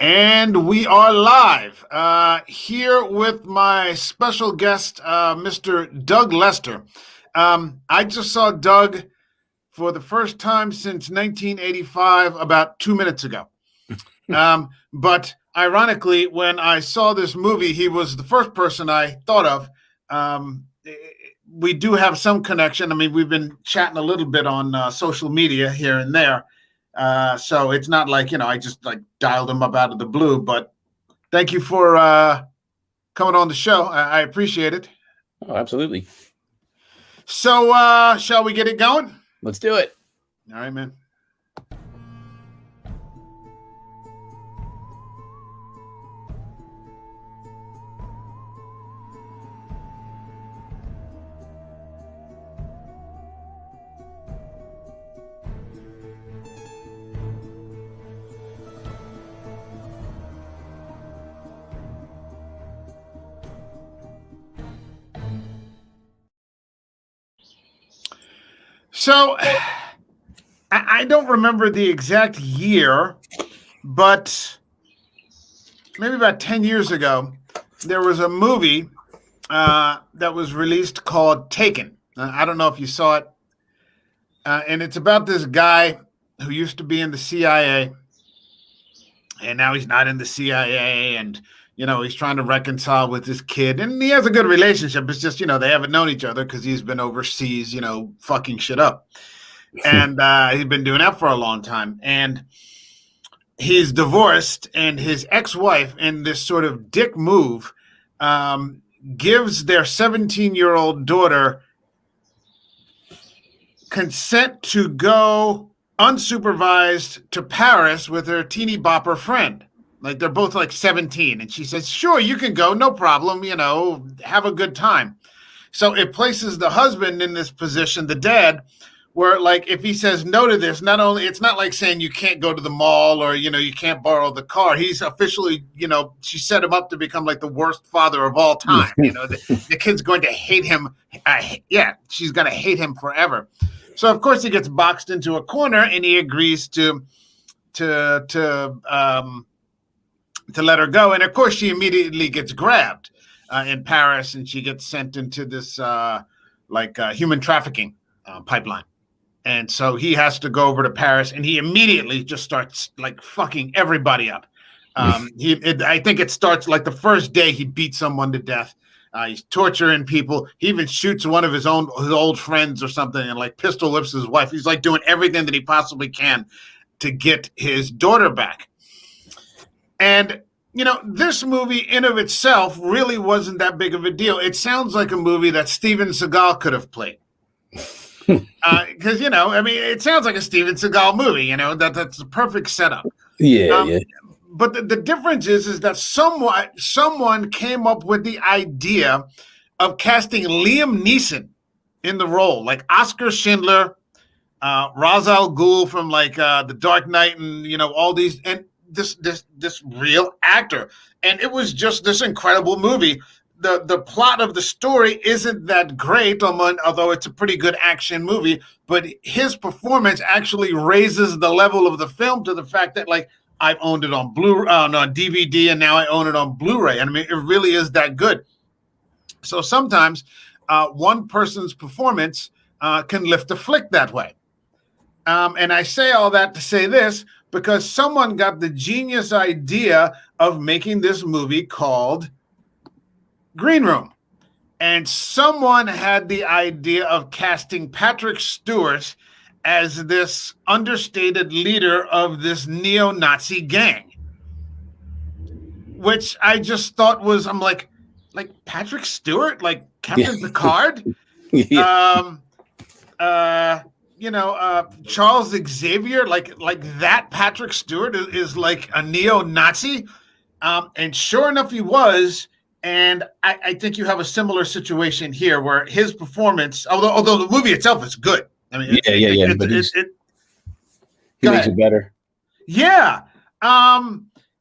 And we are live here with my special guest, Mr. Doug Lester. I just saw Doug for the first time since 1985, about 2 minutes ago. But ironically, when I saw this movie, he was the first person I thought of. We do have some connection. I mean, we've been chatting a little bit on social media here and there. So it's not like, I just like dialed him up out of the blue, but thank you for coming on the show. I appreciate it. Oh, absolutely. So shall we get it going? Let's do it. All right, man. So I don't remember the exact year, but maybe about 10 years ago, there was a movie that was released called Taken. I don't know if you saw it. And it's about this guy who used to be in the CIA, and now he's not in the CIA, and he's trying to reconcile with his kid, and he has a good relationship. It's just, they haven't known each other because he's been overseas, fucking shit up. And he's been doing that for a long time. And he's divorced, and his ex-wife, in this sort of dick move, gives their 17-year-old daughter consent to go unsupervised to Paris with her teeny bopper friend. Like, they're both like 17. And she says, sure, you can go. No problem. Have a good time. So it places the husband in this position, the dad, where, like, if he says no to this, it's not like saying you can't go to the mall or, you can't borrow the car. He's officially, she set him up to become like the worst father of all time. The kid's going to hate him. She's going to hate him forever. So, of course, he gets boxed into a corner, and he agrees to let her go. And of course, she immediately gets grabbed in Paris, and she gets sent into this human trafficking pipeline. And so he has to go over to Paris, and he immediately just starts like fucking everybody up. I think it starts like the first day he beats someone to death. He's torturing people. He even shoots one of his old friends or something, and like pistol whips his wife. He's like doing everything that he possibly can to get his daughter back. And, this movie in of itself really wasn't that big of a deal. It sounds like a movie that Steven Seagal could have played. Because, it sounds like a Steven Seagal movie, that's the perfect setup. Yeah. But the difference is that someone came up with the idea of casting Liam Neeson in the role, like Oscar Schindler, Ra's al Ghul from like The Dark Knight, and all these, and this real actor, and it was just this incredible movie. The plot of the story isn't that great, although it's a pretty good action movie. But his performance actually raises the level of the film to the fact that, like, I've owned it on on DVD, and now I own it on Blu-ray. And I mean, it really is that good. So sometimes one person's performance can lift a flick that way. And I say all that to say this, because someone got the genius idea of making this movie called Green Room. And someone had the idea of casting Patrick Stewart as this understated leader of this neo-Nazi gang, which I just thought was, I'm like Patrick Stewart, like Captain Picard, Charles Xavier, like that Patrick Stewart is like a neo-Nazi, and sure enough, he was. And I think you have a similar situation here, where his performance, although the movie itself is good. I mean, but he makes it better. Yeah.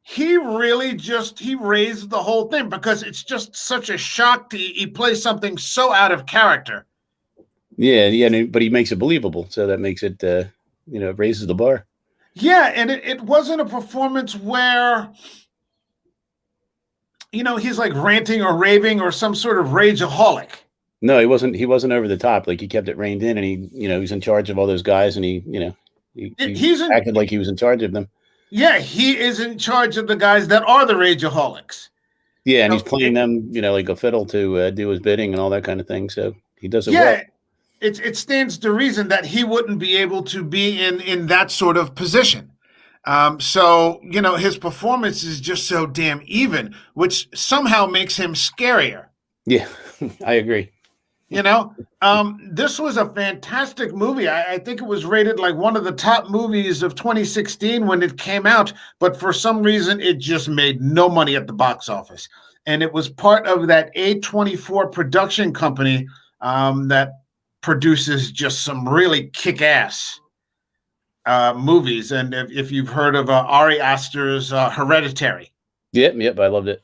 He really he raised the whole thing, because it's just such a shock to he plays something so out of character. Yeah, but he makes it believable, so that makes it, raises the bar. Yeah, and it wasn't a performance where, he's like ranting or raving or some sort of rageaholic. No, he wasn't. He wasn't over the top. Like he kept it reined in, and he's in charge of all those guys, and he acted like he was in charge of them. Yeah, he is in charge of the guys that are the rageaholics. Yeah, and he's playing them, like a fiddle to do his bidding and all that kind of thing. So he does it well. It stands to reason that he wouldn't be able to be in that sort of position. So his performance is just so damn even, which somehow makes him scarier. Yeah, I agree. This was a fantastic movie. I think it was rated like one of the top movies of 2016 when it came out, but for some reason it just made no money at the box office. And it was part of that A24 production company that produces just some really kick-ass movies. And if you've heard of Ari Aster's Hereditary. Yep, I loved it.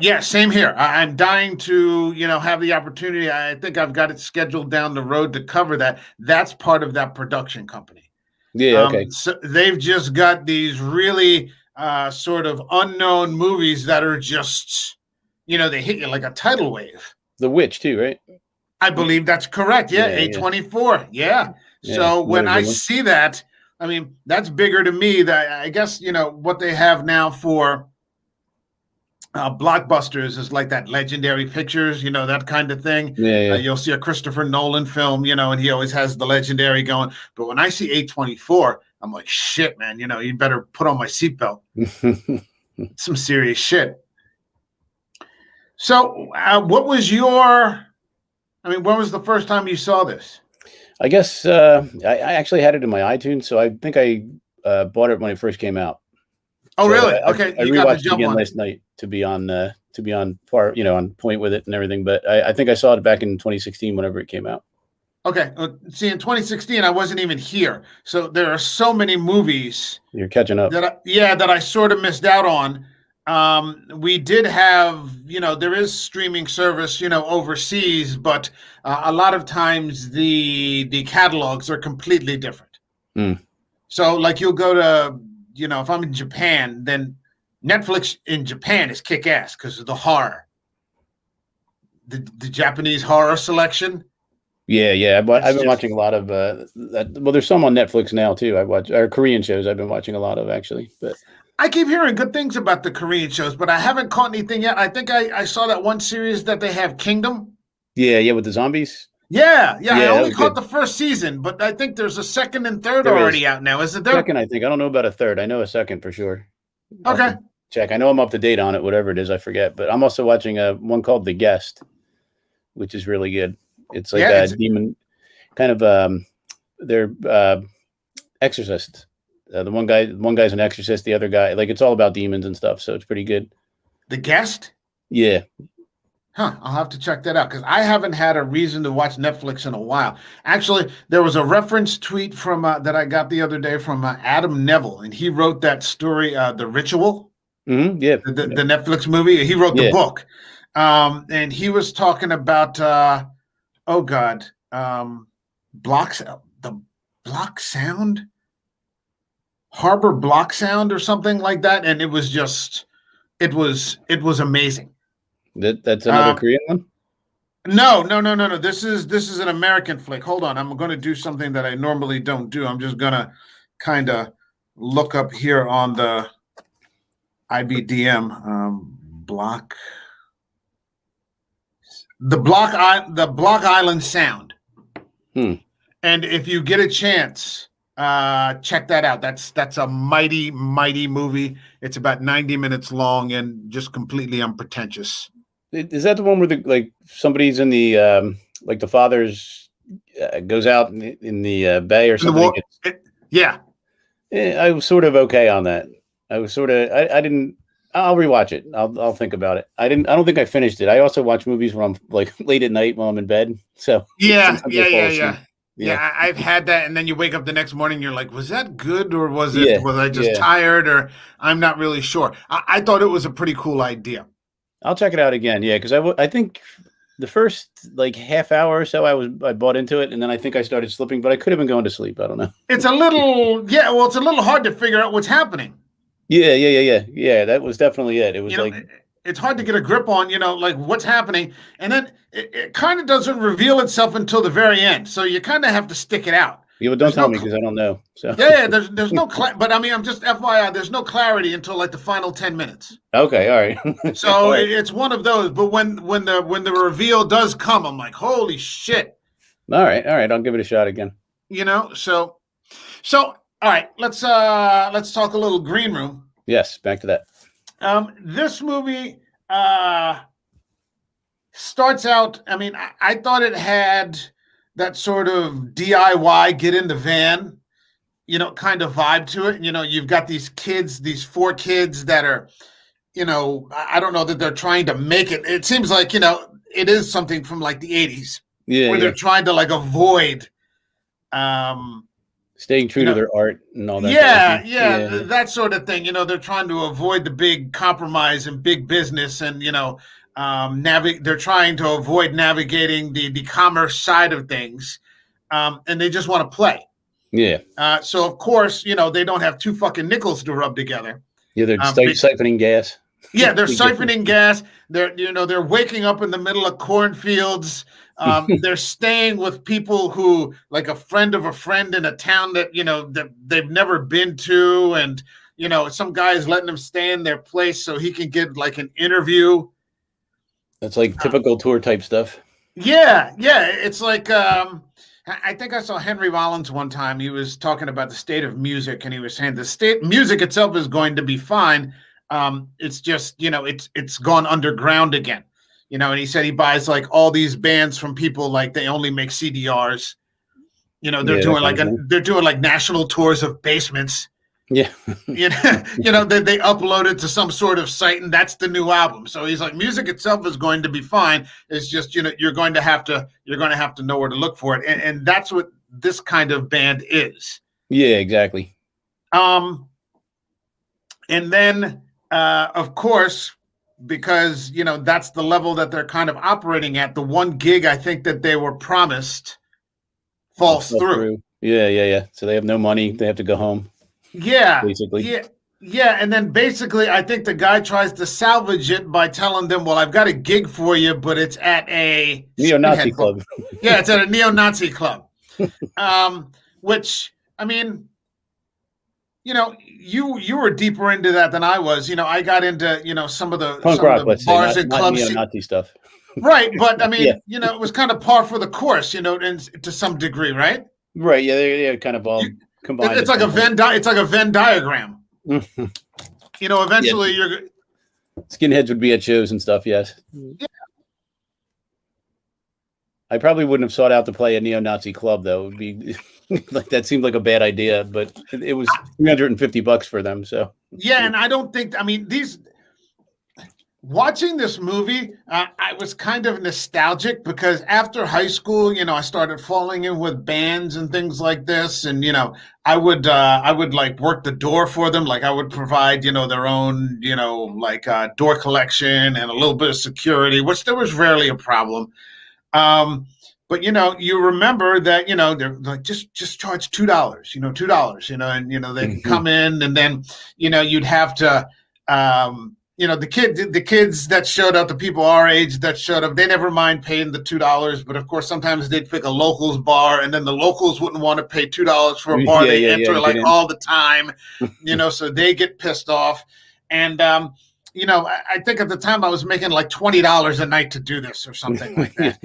Yeah, same here. I'm dying to, have the opportunity. I think I've got it scheduled down the road to cover that. That's part of that production company. Yeah, okay. So they've just got these really sort of unknown movies that are just, they hit you like a tidal wave. The Witch too, right? I believe that's correct. Yeah, A24. Yeah. So when I see that, I mean, that's bigger to me. That I guess, what they have now for blockbusters is like that Legendary Pictures, that kind of thing. Yeah. You'll see a Christopher Nolan film, and he always has the Legendary going. But when I see A24, I'm like, shit, man, you better put on my seatbelt. Some serious shit. So what was when was the first time you saw this? I guess I actually had it in my iTunes, so I think I bought it when it first came out. Oh, so really? Okay. I rewatched it again last night to be on par, on point with it and everything. But I think I saw it back in 2016, whenever it came out. Okay. See, in 2016, I wasn't even here, so there are so many movies. You're catching up. That I sort of missed out on. We did have, there is streaming service, overseas, but a lot of times the catalogs are completely different. So, like, you'll go to, if I'm in Japan, then Netflix in Japan is kick-ass because of the horror. The Japanese horror selection. Yeah. I've been watching a lot of that. Well, there's some on Netflix now too. Korean shows I've been watching a lot of, actually. But I keep hearing good things about the Korean shows, but I haven't caught anything yet. I think I saw that one series that they have, Kingdom. Yeah, with the zombies. Yeah. I only caught the first season, but I think there's a second and third already out now. Isn't there? Second, I think. I don't know about a third. I know a second for sure. Okay. Check. I know I'm up to date on it, whatever it is, I forget. But I'm also watching one called The Guest, which is really good. It's like a demon, kind of they're exorcists. The one guy's an exorcist, the other guy, like, it's all about demons and stuff, so it's pretty good. The Guest? Yeah. Huh, I'll have to check that out because I haven't had a reason to watch Netflix in a while. Actually, there was a reference tweet from that I got the other day from Adam Neville, and he wrote that story, The Ritual. Mm-hmm, yeah. The Netflix movie. He wrote the book. And he was talking about, the block sound? Harbor Block Sound or something like that. And it was just, it was amazing. That's another Korean one? No. This is an American flick. Hold on. I'm going to do something that I normally don't do. I'm just going to kind of look up here on the IBDM the Block Island Sound. And if you get a chance, check that out. That's a mighty movie. It's about 90 minutes long and just completely unpretentious. Is that the one where somebody's in the like the father's goes out in the bay or something? Yeah. I was sort of okay on that. I was sort of I didn't. I'll rewatch it. I'll think about it. I don't think I finished it. I also watch movies when I'm like late at night while I'm in bed. So yeah. I've had that, and then you wake up the next morning, you're like, was that good, or was I just tired, or I'm not really sure. I thought it was a pretty cool idea. I'll check it out again. Yeah, because I think The first like half hour or so, I bought into it, and then I think I started slipping, but I could have been going to sleep. I don't know. It's a little, yeah. Well, it's a little hard to figure out what's happening. Yeah. That was definitely it. It was like it's hard to get a grip on, like what's happening, and then it kind of doesn't reveal itself until the very end. So you kind of have to stick it out. Yeah, but don't tell me because I don't know. So yeah, there's no but I mean, I'm just FYI, there's no clarity until like the final 10 minutes. Okay, all right. So all right. It's one of those. But when the reveal does come, I'm like, holy shit. All right, I'll give it a shot again. So all right, let's talk a little Green Room. Yes, back to that. This movie starts out. I mean, I thought it had that sort of DIY, get in the van, kind of vibe to it. You've got these kids, these 4 kids that are, I don't know that they're trying to make it. It seems like, it is something from like the 80s. Yeah. Where they're trying to like avoid staying true to their art and all that. Yeah, that sort of thing. They're trying to avoid the big compromise and big business, and they're trying to avoid navigating the commerce side of things, and they just want to play. Yeah. So of course, they don't have 2 fucking nickels to rub together. Yeah, they're siphoning gas. Yeah, they're siphoning gas. They're waking up in the middle of cornfields. They're staying with people who, like a friend of a friend in a town that that they've never been to, and some guy's letting them stay in their place so he can get like an interview. That's like typical tour type stuff. Yeah. It's like I think I saw Henry Rollins one time. He was talking about the state of music, and he was saying the state music itself is going to be fine. It's just it's gone underground again. And he said he buys like all these bands from people like they only make CDRs. They're doing like national tours of basements. Yeah. They upload it to some sort of site, and that's the new album. So he's like, music itself is going to be fine. It's just you're going to have to know where to look for it, and that's what this kind of band is. Yeah, exactly. And then of course, because that's the level that they're kind of operating at, the one gig I think that they were promised falls through. Yeah. So they have no money. They have to go home. Yeah. Basically. Yeah. And then basically I think the guy tries to salvage it by telling them, well, I've got a gig for you, but it's at a neo-Nazi club. Yeah, it's at a neo-Nazi club. Which, I mean, you were deeper into that than I was. I got into, some of the punk rock, let's bars say, and clubs. Neo-Nazi stuff. Right. But I mean, it was kind of par for the course, to some degree, right? Right. Yeah. They're kind of all combined. It's like a Venn diagram. Eventually you're skinheads would be at shows and stuff. Yes. Yeah. I probably wouldn't have sought out to play a neo-Nazi club, though. It would be like that seemed like a bad idea, but it was $350 for them. So yeah, and I don't think. I mean, watching this movie, I was kind of nostalgic because after high school, I started falling in with bands and things like this, and I would like work the door for them, like I would provide their own like door collection and a little bit of security, which there was rarely a problem. But you remember that they're like just charge $2, $2, and they can come in, and then you'd have to the kids that showed up, the people our age that showed up, they never mind paying the $2, but of course sometimes they'd pick a locals bar, and then the locals wouldn't want to pay $2 for a bar they enter all the time, so they get pissed off, and I think at the time I was making like $20 a night to do this or something like that.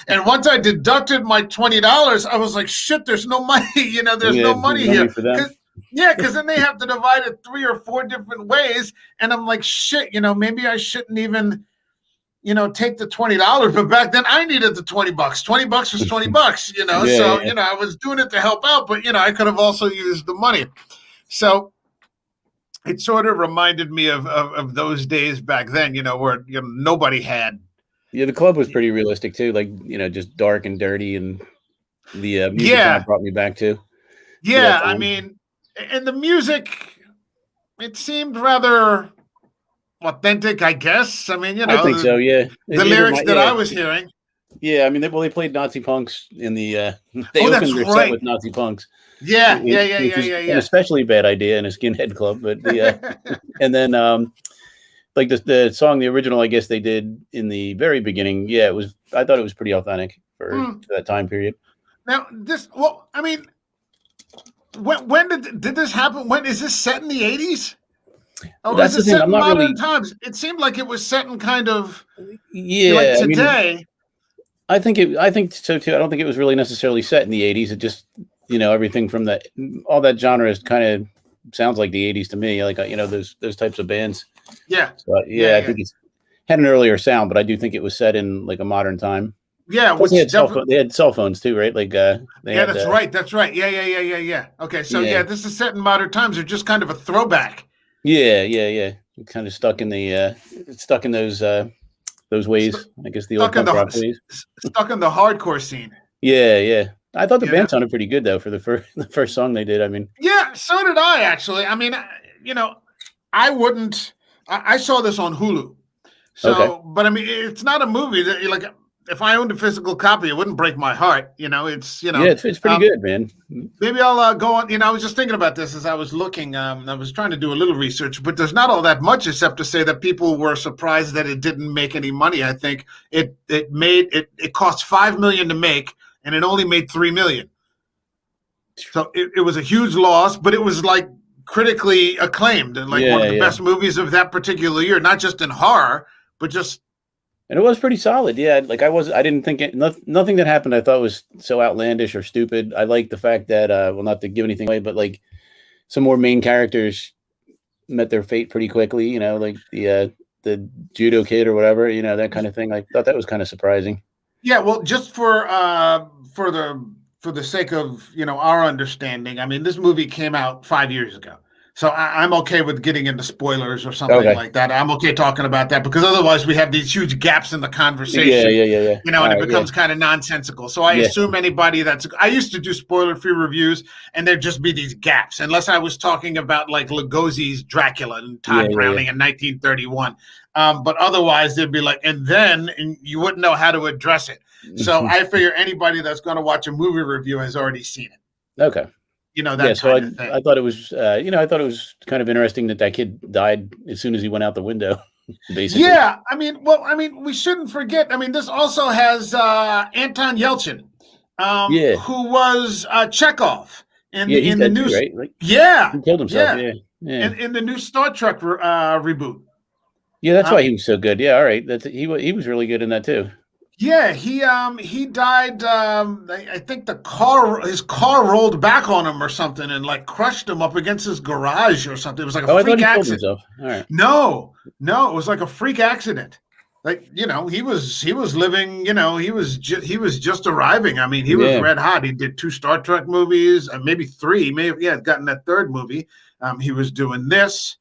And once I deducted my $20, I was like, shit, there's no money. There's no money here. Because then they have to divide it 3 or 4 different ways. And I'm like, shit, maybe I shouldn't even, take the $20. But back then I needed the $20. $20 was $20, I was doing it to help out, but, I could have also used the money. So it sort of reminded me of those days back then, where nobody had. Yeah, the club was pretty realistic too, like just dark and dirty, and the music kind of brought me back to. Yeah, I mean, and the music, it seemed rather authentic, I guess. I mean, I think so. Yeah, the lyrics that I was hearing. Yeah, I mean, they played Nazi punks in the. They Oh, that's opened their set right. with Nazi punks. Yeah. Which is an especially bad idea in a skinhead club. But and then like the song, the original, I guess they did in the very beginning. Yeah, it was. I thought it was pretty authentic for that time period. Now well, I mean, when did this happen? When is this set in the 80s? Oh, that's is the it thing. set I'm in not modern really. times? It seemed like it was set in kind of Yeah, like today. I mean, I think so too. I don't think it was really necessarily set in the 80s. It just, everything from all that genre is kind of sounds like the 80s to me. Like, those types of bands. Yeah. So, I think it's had an earlier sound, but I do think it was set in like a modern time. Yeah, which they had cell phones too, right? Like, that's right. That's right. Yeah. Okay, so this is set in modern times. They're just kind of a throwback. Yeah. Kind of stuck in those ways. I guess the old punk rock ways. Stuck in the hardcore scene. Yeah. I thought the band sounded pretty good though for the first song they did. I mean, yeah, so did I actually. I mean, I wouldn't. I saw this on Hulu. So, okay. But I mean, it's not a movie that like. If I owned a physical copy, it wouldn't break my heart. It's Yeah, it's pretty good, man. Maybe I'll go on. I was just thinking about this as I was looking. I was trying to do a little research, but there's not all that much except to say that people were surprised that it didn't make any money. I think it cost $5 million to make, and it only made $3 million. So it was a huge loss, but it was like critically acclaimed and like one of the best movies of that particular year, not just in horror, but just. And it was pretty solid. Yeah. Like I didn't think nothing that happened I thought was so outlandish or stupid. I like the fact that, well, not to give anything away, but like some more main characters met their fate pretty quickly, like the judo kid or whatever, that kind of thing. I thought that was kind of surprising. Yeah. Well, just for the sake of, our understanding, I mean, this movie came out 5 years ago. So I'm okay with getting into spoilers or something like that. I'm okay talking about that because otherwise we have these huge gaps in the conversation. Yeah. And it becomes kind of nonsensical. So I assume anybody I used to do spoiler-free reviews and there'd just be these gaps unless I was talking about like Lugosi's Dracula and Todd Browning in 1931. But otherwise there'd be like, and you wouldn't know how to address it. So I figure anybody that's going to watch a movie review has already seen it. Okay. That so kind of thing. I thought it was, I thought it was kind of interesting that kid died as soon as he went out the window, basically. Yeah, we shouldn't forget. I mean, this also has Anton Yelchin, who was Chekhov in the new, too, right? Like, he killed himself. Yeah. In the new Star Trek reboot. Yeah, that's why he was so good. Yeah, all right. He was really good in that too. Yeah, he died. I think his car rolled back on him or something and like crushed him up against his garage or something. It was like a freak accident. All right. No, it was like a freak accident. Like he was living. He was just arriving. I mean, he was red hot. He did 2 Star Trek movies, maybe 3. Maybe gotten that 3rd movie. He was doing this.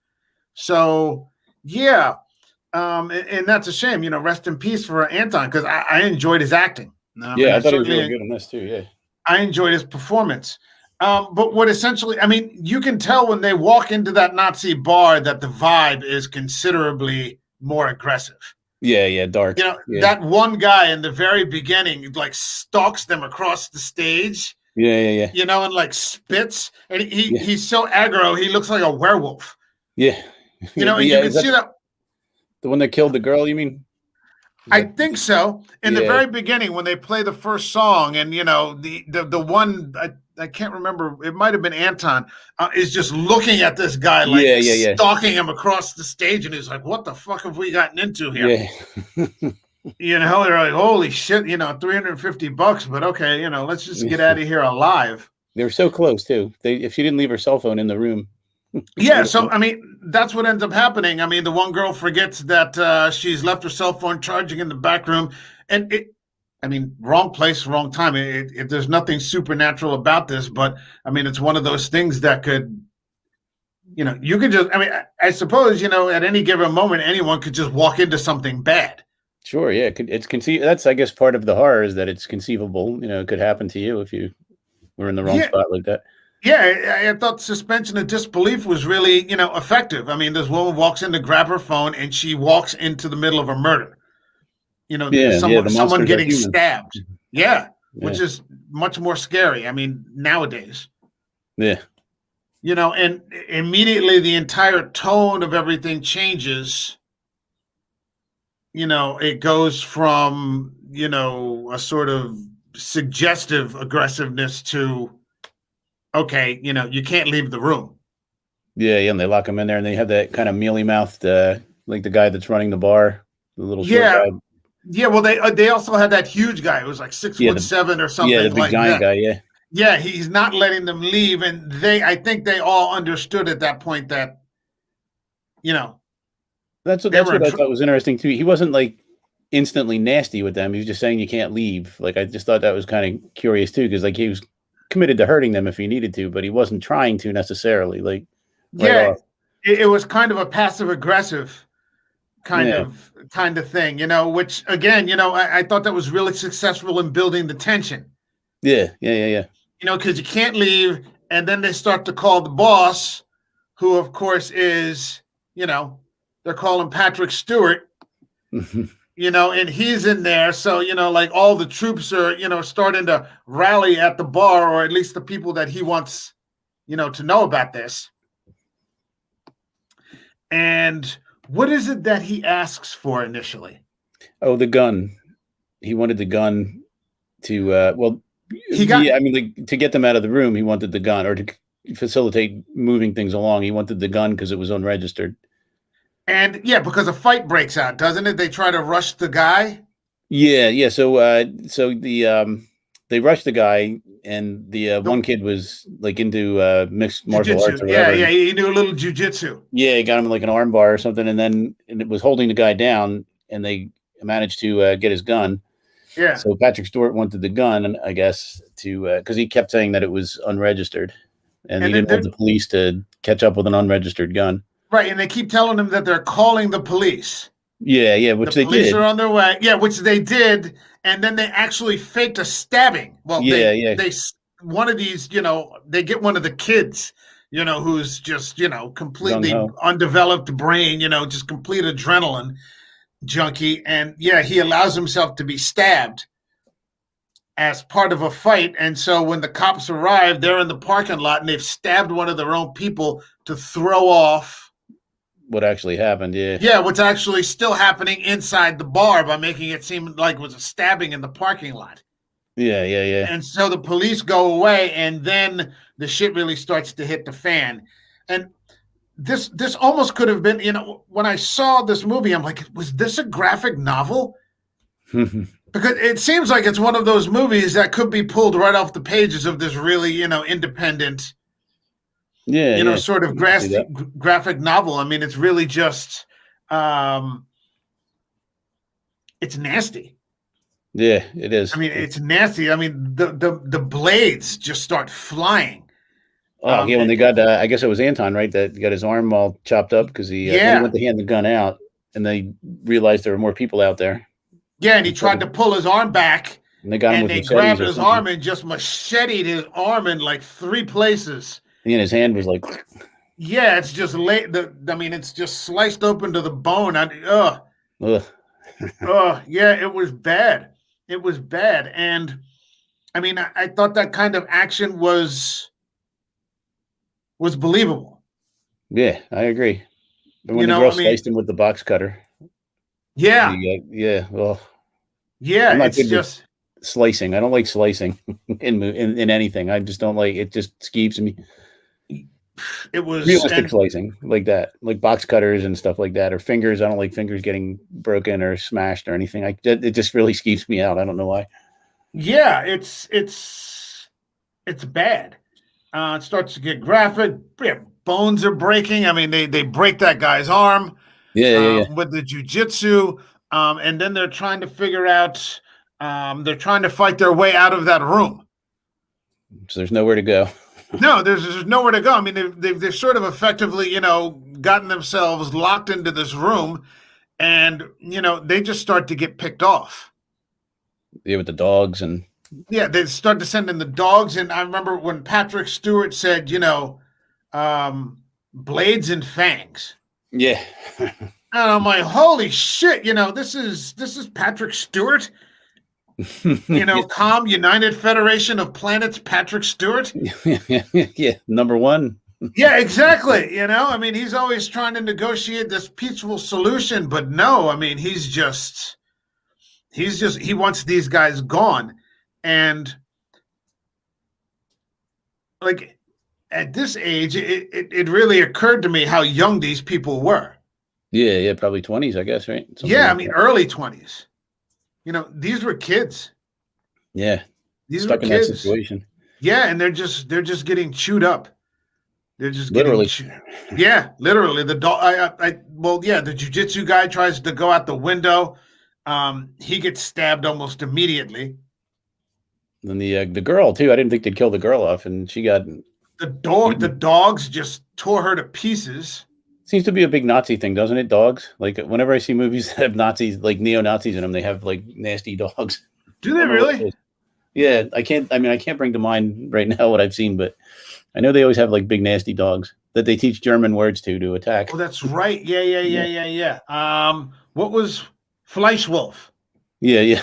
So yeah. And that's a shame, rest in peace for Anton, because I enjoyed his acting. I thought he was really good in this too. Yeah. I enjoyed his performance. But what essentially, I mean, you can tell when they walk into that Nazi bar that the vibe is considerably more aggressive. Yeah, dark. That one guy in the very beginning, like stalks them across the stage. Yeah. And like spits. And he's so aggro, he looks like a werewolf. Yeah. And you can see that. The one that killed the girl, you mean? I think so. In the very beginning, when they play the first song, and the one I can't remember, it might have been Anton, is just looking at this guy like stalking him across the stage, and he's like, "What the fuck have we gotten into here?" Yeah. They're like, "Holy shit!" $350, but okay, let's just get out of here alive. They were so close too. If she didn't leave her cell phone in the room. Yeah, so I mean, that's what ends up happening. I mean, the one girl forgets that she's left her cell phone charging in the back room, and wrong place, wrong time. There's nothing supernatural about this, but I mean, it's one of those things that could, you could just. I mean, I suppose at any given moment, anyone could just walk into something bad. Sure, yeah, it's conceivable. That's, I guess, part of the horror is that it's conceivable. It could happen to you if you were in the wrong spot like that. Yeah, I thought suspension of disbelief was really, effective. I mean, this woman walks in to grab her phone, and she walks into the middle of a murder. Yeah. The Someone monsters are getting human. stabbed. Yeah, Yeah. which is much more scary. I mean, nowadays. Yeah. And immediately the entire tone of everything changes. It goes from, a sort of suggestive aggressiveness to, okay, you can't leave the room. Yeah, and they lock him in there, and they have that kind of mealy mouthed, like the guy that's running the bar, the little short Yeah. guy. Yeah, well, they also had that huge guy who was like six Yeah, foot seven or the something big like giant that. guy. Yeah, Yeah, he's not letting them leave, and I think they all understood at that point that, that's they what were in I thought was interesting too. He wasn't like instantly nasty with them. He was just saying you can't leave. Like I just thought that was kind of curious too, because like he was committed to hurting them if he needed to, but he wasn't trying to necessarily. Like right Yeah, off. it was kind of a passive aggressive kind Yeah, of kind of thing, which again, I thought that was really successful in building the tension, yeah. because you can't leave, and then they start to call the boss, who of course is, they're calling Patrick Stewart, and he's in there. So, like all the troops are, starting to rally at the bar, or at least the people that he wants, to know about this. And what is it that he asks for initially? Oh, the gun. He wanted the gun to, I mean, like, to get them out of the room, he wanted the gun, or to facilitate moving things along. He wanted the gun because it was unregistered. And yeah, because a fight breaks out, doesn't it? They try to rush the guy. Yeah. So they rushed the guy, and the one kid was like into mixed martial arts Jiu-jitsu. or Yeah, whatever. he knew a little jiu-jitsu. Yeah, he got him like an arm bar or something, and it was holding the guy down, and they managed to get his gun. Yeah. So Patrick Stewart wanted the gun, I guess, to because he kept saying that it was unregistered, and he didn't want the police to catch up with an unregistered gun. Right, and they keep telling him that they're calling the police. Yeah, which they did. The police are on their way. Yeah, which they did, and then they actually faked a stabbing. Well, they one of these, they get one of the kids, who's just, completely undeveloped brain, just complete adrenaline junkie, and yeah, he allows himself to be stabbed as part of a fight. And so when the cops arrive, they're in the parking lot, and they've stabbed one of their own people to throw off what actually happened. What's actually still happening inside the bar, by making it seem like it was a stabbing in the parking lot. Yeah. And so the police go away, and then the shit really starts to hit the fan. And this almost could have been, when I saw this movie, I'm like, was this a graphic novel? Because it seems like it's one of those movies that could be pulled right off the pages of this really, independent, sort of graphic novel. I mean, it's really just, it's nasty. Yeah, it is. I mean, it's nasty. I mean, the blades just start flying. Oh, when they got, I guess it was Anton, right? That got his arm all chopped up because he went to hand the gun out, and they realized there were more people out there. Yeah, and he tried to pull his arm back, and they got him with machetes. They grabbed his arm and just macheted his arm in like 3 places. And his hand was like, yeah, it's just it's just sliced open to the bone. Yeah, it was bad. It was bad. And I mean, I thought that kind of action was believable. Yeah, I agree. But when the girl sliced him with the box cutter. Yeah. Well, yeah, it's just slicing. I don't like slicing in anything. I just don't like it. Just skeeves me. It was realistic slicing like that, like box cutters and stuff like that, or fingers. I don't like fingers getting broken or smashed or anything. It just really skeeves me out. I don't know why. Yeah, it's bad. It starts to get graphic. Bones are breaking. I mean, they break that guy's arm. With the jiu-jitsu, and then they're trying to figure out. They're trying to fight their way out of that room. So there's nowhere to go. No, there's nowhere to go. I mean, they've sort of effectively, gotten themselves locked into this room, and they just start to get picked off. Yeah, with the dogs and Yeah, they start to send in the dogs, and I remember when Patrick Stewart said, blades and fangs. Yeah. And I'm like, holy shit, this is Patrick Stewart. Calm United Federation of Planets, Patrick Stewart. Yeah, number one. Yeah, exactly. He's always trying to negotiate this peaceful solution, but no, he wants these guys gone. And like at this age, it really occurred to me how young these people were. Yeah, probably 20s, I guess, right? Something like early 20s. These were kids. Yeah. These stuck were in kids. that situation. Yeah, and they're just getting chewed up. They're just literally. Literally. The dog. The jiu-jitsu guy tries to go out the window. He gets stabbed almost immediately. Then the girl too. I didn't think they'd kill the girl off, and she got the dogs just tore her to pieces. Seems to be a big Nazi thing, doesn't it? Dogs. Like whenever I see movies that have Nazis, like neo-Nazis in them, they have like nasty dogs. Do they really? Yeah, I can't bring to mind right now what I've seen, but I know they always have like big nasty dogs that they teach German words to attack. Oh, that's right. Yeah. What was Fleischwolf? Yeah.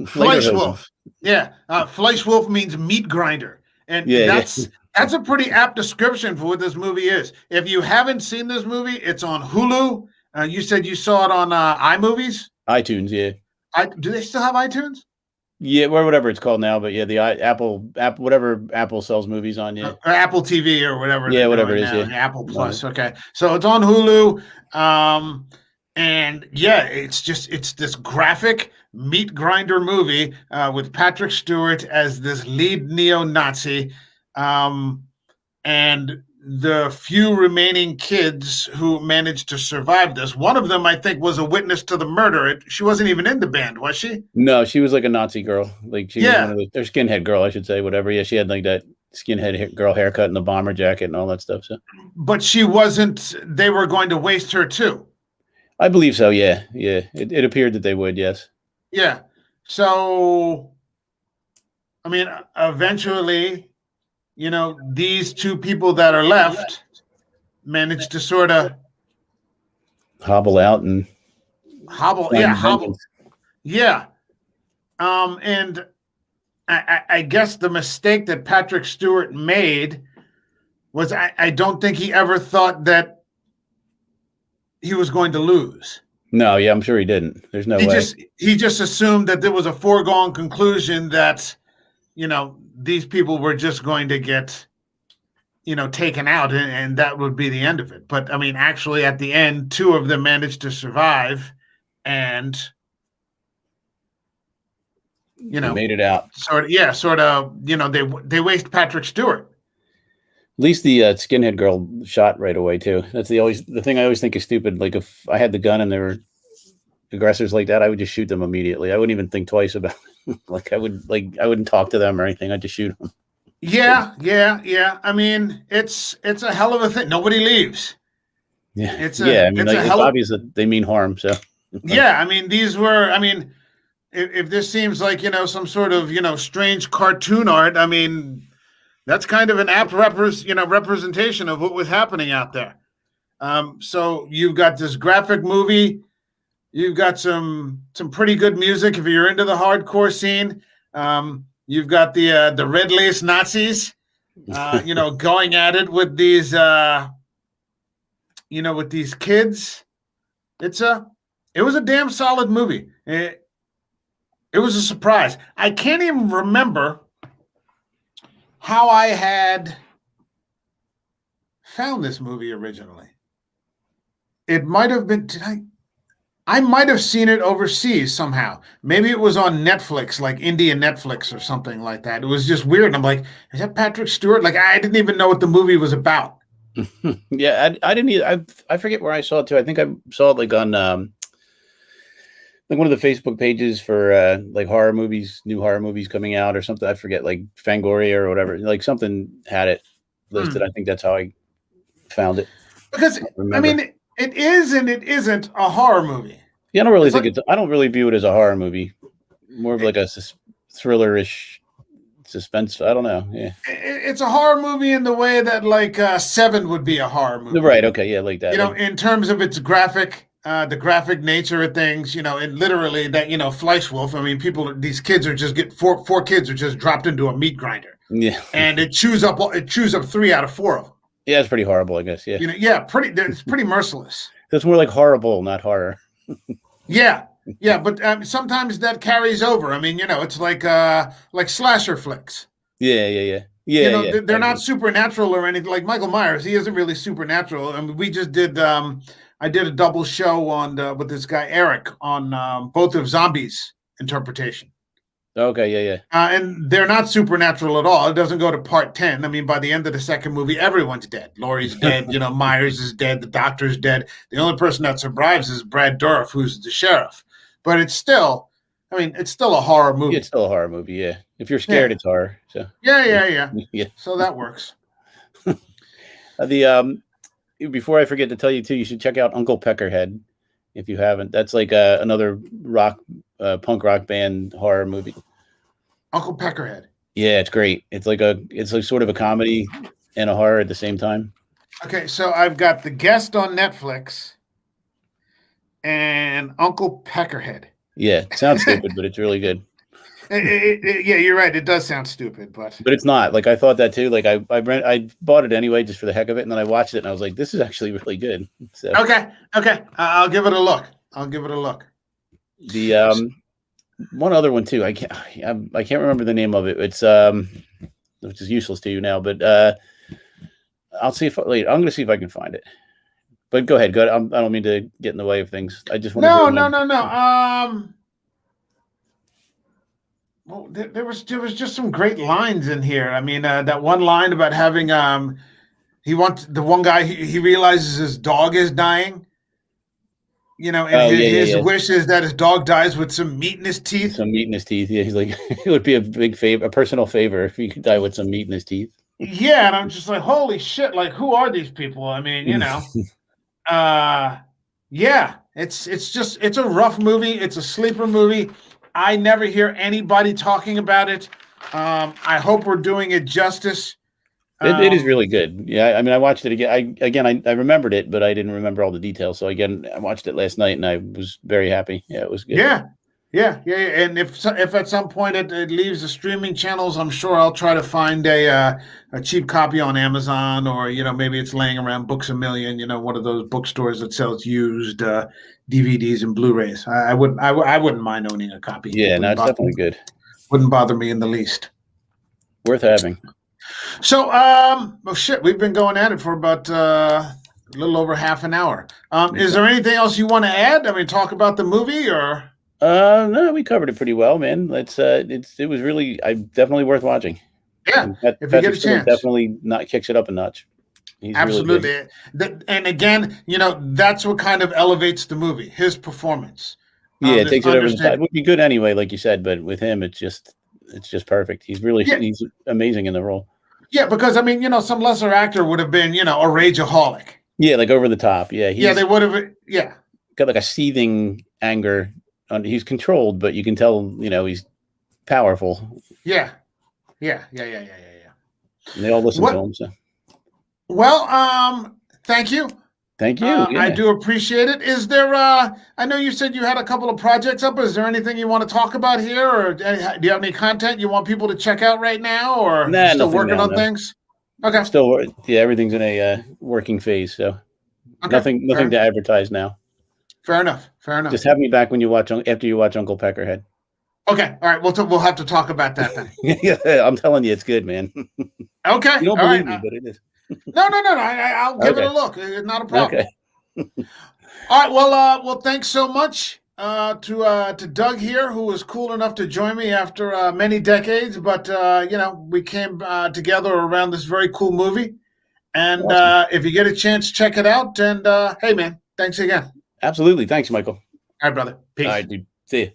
Fleischwolf. Yeah. Fleischwolf means meat grinder. And that's a pretty apt description for what this movie is. If you haven't seen this movie, it's on Hulu. You said you saw it on iMovies? iTunes, yeah. Do they still have iTunes? Yeah, or whatever it's called now, but yeah, the Apple, whatever Apple sells movies on, yeah. Or Apple TV or whatever. Yeah, whatever it is, yeah. Apple Plus, okay. So it's on Hulu. And yeah, it's this graphic meat grinder movie with Patrick Stewart as this lead neo-Nazi. And the few remaining kids who managed to survive this. One of them, I think, was a witness to the murder. She wasn't even in the band, was she? No, she was like a Nazi girl. Like she was one of their skinhead girl, I should say, whatever. Yeah, she had like that skinhead girl haircut and the bomber jacket and all that stuff. So, but she wasn't. They were going to waste her too. I believe so. Yeah. It appeared that they would. Yes. Yeah. So, eventually, these two people that are left manage to sort of hobble out and hobble. Yeah. And I guess the mistake that Patrick Stewart made was I don't think he ever thought that he was going to lose. No, yeah, I'm sure he didn't. There's no way. He just assumed that there was a foregone conclusion that, these people were just going to get, taken out and that would be the end of it. But actually at the end, two of them managed to survive and, they made it out. They waste Patrick Stewart. At least the skinhead girl shot right away too. That's the thing I always think is stupid. Like if I had the gun and there were aggressors like that, I would just shoot them immediately. I wouldn't even think twice about it. I wouldn't talk to them or anything. I'd just shoot them. Yeah. It's a hell of a thing. Nobody leaves. Yeah. It's obvious that they mean harm. So yeah, these were. If this seems like some sort of strange cartoon art, that's kind of an apt representation of what was happening out there. So you've got this graphic movie. You've got some pretty good music if you're into the hardcore scene. You've got the red lace Nazis, going at it with these, with these kids. It was a damn solid movie. It was a surprise. I can't even remember how I had found this movie originally. It might have been, I might have seen it overseas somehow. Maybe it was on Netflix, like Indian Netflix or something like that. It was just weird. And I'm like, is that Patrick Stewart? Like, I didn't even know what the movie was about. Yeah, I didn't either. I forget where I saw it too. I think I saw it like on like one of the Facebook pages for like horror movies, new horror movies coming out or something. I forget, like Fangoria or whatever. Like something had it listed. I think that's how I found it. Because it is and it isn't a horror movie. Yeah, I don't really think I don't really view it as a horror movie. More of like a thriller-ish suspense. I don't know. Yeah, it's a horror movie in the way that like Seven would be a horror movie. right. Okay, yeah, like that. You know, in terms of its graphic, the graphic nature of things. You know, it literally that Fleischwolf. I mean, these kids are just four kids are just dropped into a meat grinder. Yeah, and it chews up 3 out of 4 of them. Yeah, it's pretty horrible, I guess. Yeah, it's pretty merciless. So it's more like horrible, not horror. Yeah, but sometimes that carries over. I mean, it's like slasher flicks. Yeah. They're not supernatural or anything. Like Michael Myers, he isn't really supernatural. I mean, we just did. I did a double show on with this guy Eric on both of Zombies interpretation. Okay, yeah. And they're not supernatural at all. It doesn't go to part 10. I mean, by the end of the second movie, everyone's dead. Laurie's dead. Myers is dead. The doctor's dead. The only person that survives is Brad Dourif, who's the sheriff. But it's still a horror movie. It's still a horror movie, yeah. If you're scared, it's horror. So yeah. So that works. Before I forget to tell you too, you should check out Uncle Peckerhead if you haven't. That's like another punk rock band horror movie. Uncle Peckerhead. Yeah, it's great. It's like sort of a comedy and a horror at the same time. Okay, so I've got The Guest on Netflix and Uncle Peckerhead. Yeah, it sounds stupid, but it's really good. Yeah, you're right. It does sound stupid, but it's not. Like I thought that too. Like I bought it anyway just for the heck of it, and then I watched it and I was like, this is actually really good. So okay, I'll give it a look. The one other one too. I can't remember the name of it. It's which is useless to you now, but I'll see if I'm going to see if I can find it. But go ahead. I don't mean to get in the way of things. I just want no. Well, there was just some great lines in here. I mean, that one line about having the one guy he realizes his dog is dying. His wish is that his dog dies with some meat in his teeth. Yeah, he's like, it would be a big favor, a personal favor, if he could die with some meat in his teeth. Yeah, and I'm just like, holy shit! Like, who are these people? I mean, yeah, it's a rough movie. It's a sleeper movie. I never hear anybody talking about it. I hope we're doing it justice. It is really good. Yeah, I mean, I watched it again. I remembered it, but I didn't remember all the details. So again, I watched it last night, and I was very happy. Yeah, it was good. Yeah. And if at some point it leaves the streaming channels, I'm sure I'll try to find a cheap copy on Amazon, or maybe it's laying around Books A Million. One of those bookstores that sells used DVDs and Blu-rays. I wouldn't mind owning a copy. Yeah, no, it's definitely good. Wouldn't bother me in the least. Worth having. So, we've been going at it for about a little over half an hour. Is there anything else you want to add? I mean, talk about the movie, or? No, we covered it pretty well, man. It was really, definitely worth watching. Yeah, if you get a chance, definitely kicks it up a notch. He's absolutely. Really and again, that's what kind of elevates the movie, his performance. Yeah, it takes it over the top. It would be good anyway, like you said, but with him, it's just perfect. He's really he's amazing in the role. Yeah, because I mean, some lesser actor would have been, a rageaholic. Yeah, like over the top. Yeah, they would have. Yeah, got like a seething anger. He's controlled, but you can tell, he's powerful. Yeah. And they all listen to him. So. Well, thank you. Thank you. I do appreciate it. Is there? I know you said you had a couple of projects up. Is there anything you want to talk about here, or do you have any content you want people to check out right now, or still working on things? Okay. Still, everything's in a working phase, so nothing to advertise now. Fair enough. Just have me back after you watch Uncle Peckerhead. Okay. All right. We'll have to talk about that then. Yeah, I'm telling you, it's good, man. Okay. You don't believe me, but it is. No. I'll give it a look. It's not a problem. Okay. All right. Well, thanks so much to Doug here, who was cool enough to join me after many decades. But we came together around this very cool movie. And awesome. If you get a chance, check it out. And hey, man, thanks again. Absolutely. Thanks, Michael. All right, brother. Peace. All right, dude. See you.